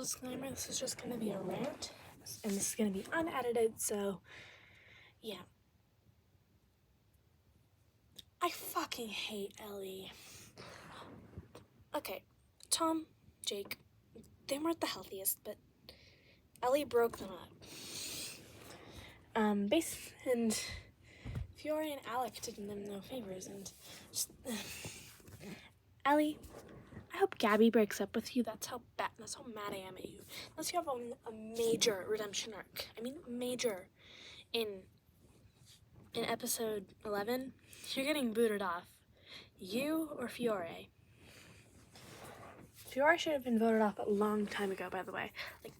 Disclaimer, this is just going to be a rant, and this is going to be unedited, so, yeah. I fucking hate Ellie. Okay, Tom, Jake, they weren't the healthiest, but Ellie broke them up. And Fiore and Alec did them no favors, and just, Ellie, I hope Gabby breaks up with you. That's how mad I am at you. Unless you have a major redemption arc. I mean, major. In episode 11, you're getting booted off. You or Fiore. Fiore should have been voted off a long time ago, by the way. Like,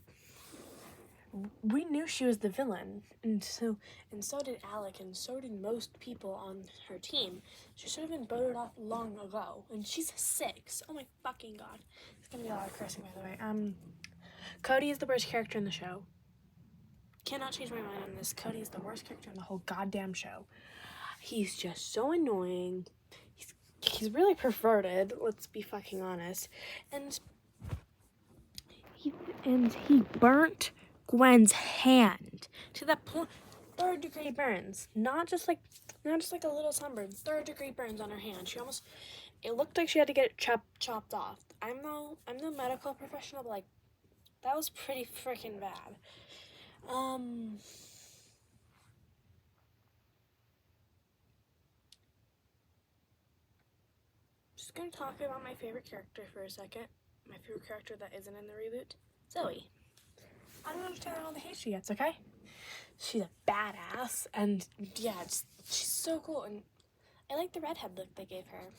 we knew she was the villain, and so did Alec, and so did most people on her team. She should have been voted off long ago, and she's 6. Oh my fucking god. It's gonna be a lot of cursing, by the way. Cody is the worst character in the show. Cannot change my mind on this. Cody is the worst character in the whole goddamn show. He's just so annoying. He's really perverted, let's be fucking honest. And he burnt Gwen's hand to that point. 3rd-degree burns, not just like a little sunburn. 3rd-degree burns on her hand. It looked like she had to get it chopped off. I'm no medical professional, but like, that was pretty freaking bad. Just gonna talk about my favorite character for a second. My favorite character that isn't in the reboot, Zoe. I don't understand all the hate she gets, okay? She's a badass, and yeah, she's so cool, and I like the redhead look they gave her.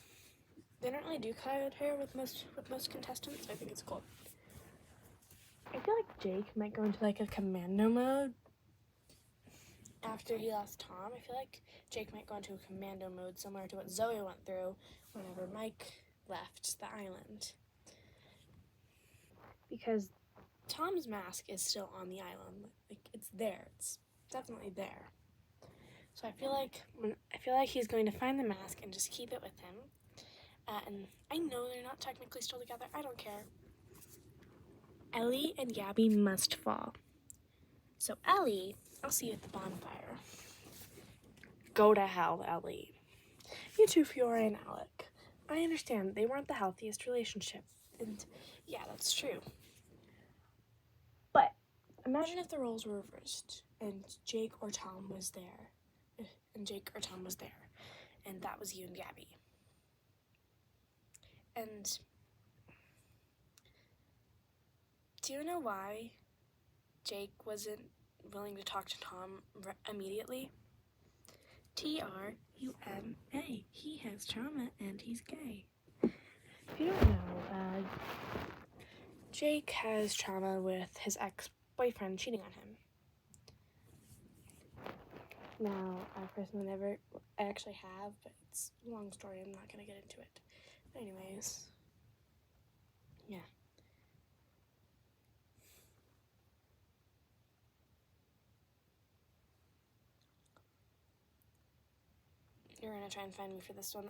They don't really do colored hair with most contestants, so I think it's cool. I feel like Jake might go into like a commando mode after he lost Tom. I feel like Jake might go into a commando mode similar to what Zoe went through whenever Mike left the island. Because Tom's mask is still on the island. Like, it's there. It's definitely there. So I feel like he's going to find the mask and just keep it with him. And I know they're not technically still together. I don't care. Ellie and Gabby must fall. So Ellie, I'll see you at the bonfire. Go to hell, Ellie. You two, Fiore and Alec. I understand they weren't the healthiest relationship. And yeah, that's true. But imagine if the roles were reversed and Jake or Tom was there. And that was you and Gabby. And do you know why Jake wasn't willing to talk to Tom immediately? T-R-U-M-A. He has trauma and he's gay. If you don't know, Jake has trauma with his ex-boyfriend cheating on him. Now, I actually have, but it's a long story. I'm not going to get into it. But anyways, yeah. You're going to try and find me for this one.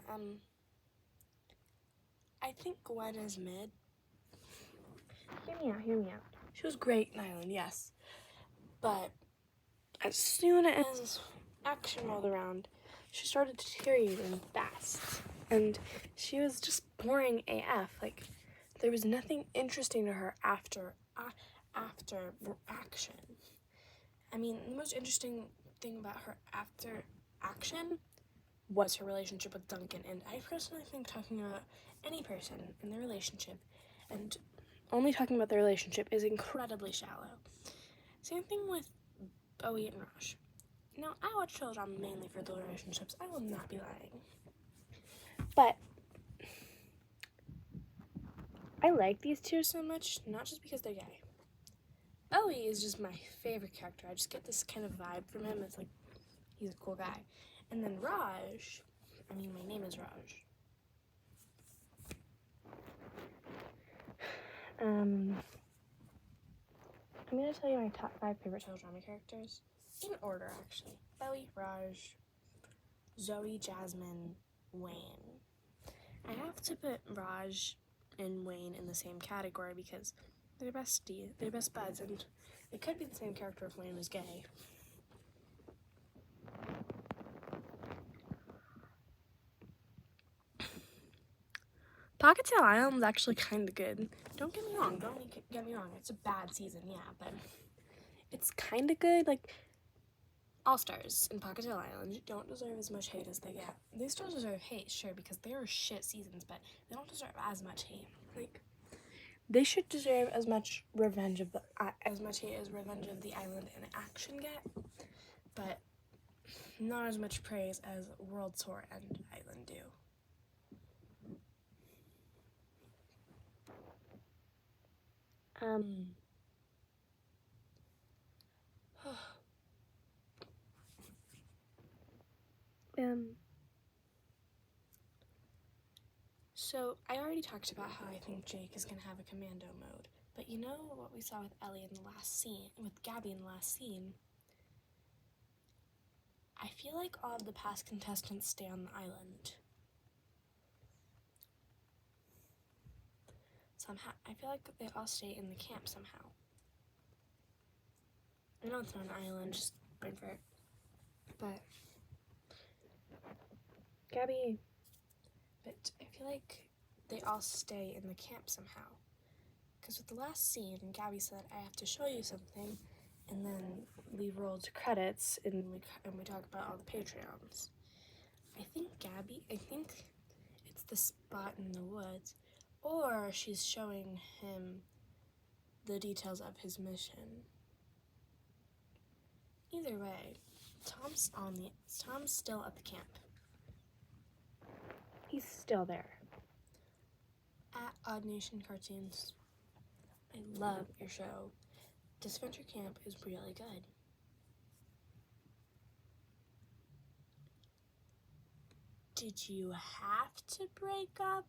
I think Gwen is mid. Hear me out. She was great in Island, yes. But as soon as action rolled around, she started deteriorating fast. And she was just boring AF. Like, there was nothing interesting to her after action. I mean, the most interesting thing about her after action was her relationship with Duncan. And I personally think talking about any person in their relationship and only talking about their relationship is incredibly shallow. Same thing with Bowie and Raj. Now, I watch shows mainly for the relationships. I will not be lying. But I like these two so much, not just because they're gay. Bowie is just my favorite character. I just get this kind of vibe from him. It's like, he's a cool guy. And then Raj, my name is Raj. I'm going to tell you my top 5 favorite teledrama characters. In order, actually. Bowie, Raj, Zoe, Jasmine, Wayne. I have to put Raj and Wayne in the same category because They're besties. They're best buds, and it could be the same character if Wayne was gay. Pocket Tail Island's actually kind of good. Don't get me wrong. It's a bad season, yeah, but it's kind of good. Like, All-Stars in Pocket Tail Island don't deserve as much hate as they get. They still deserve hate, sure, because they are shit seasons, but they don't deserve as much hate. Like, they should deserve as much hate as Revenge of the Island and Action get, but not as much praise as World Tour and Island do. So I already talked about how I think Jake is gonna have a commando mode, but you know what we saw with Ellie in the last scene, with Gabby in the last scene? I feel like all of the past contestants stay on the island. Somehow, I feel like they all stay in the camp somehow. I know it's not an island, just brain for it. But Gabby, but I feel like they all stay in the camp somehow. Because with the last scene, Gabby said, "I have to show you something," and then we rolled to credits and we talk about all the Patreons. I think it's the spot in the woods, or she's showing him the details of his mission. Either way, Tom's still at the camp. He's still there. At Odd Nation Cartoons, I love your show. Disventure Camp is really good. Did you have to break up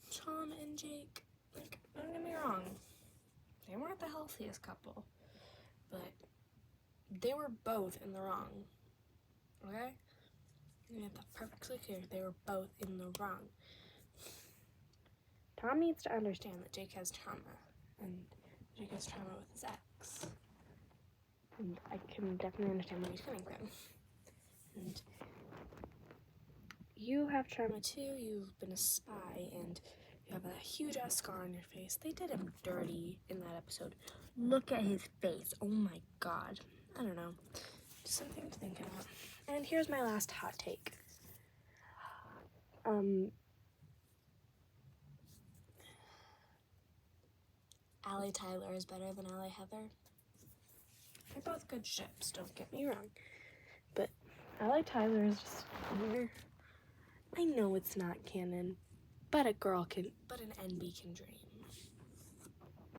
Tom and Jake? Like, don't get me wrong, they weren't the healthiest couple, but they were both in the wrong, okay? You have that perfectly clear. They were both in the wrong. Tom needs to understand that Jake has trauma, and Jake has trauma with his ex. And I can definitely understand where he's coming from. And you have trauma too. You've been a spy, and you have a huge ass scar on your face. They did him dirty in that episode. Look at his face. Oh my god. I don't know. Just something to think about. And here's my last hot take. Allie Tyler is better than Allie Heather. They're both good ships, don't get me wrong. But Allie Tyler is just weird. I know it's not canon, but an NB can dream.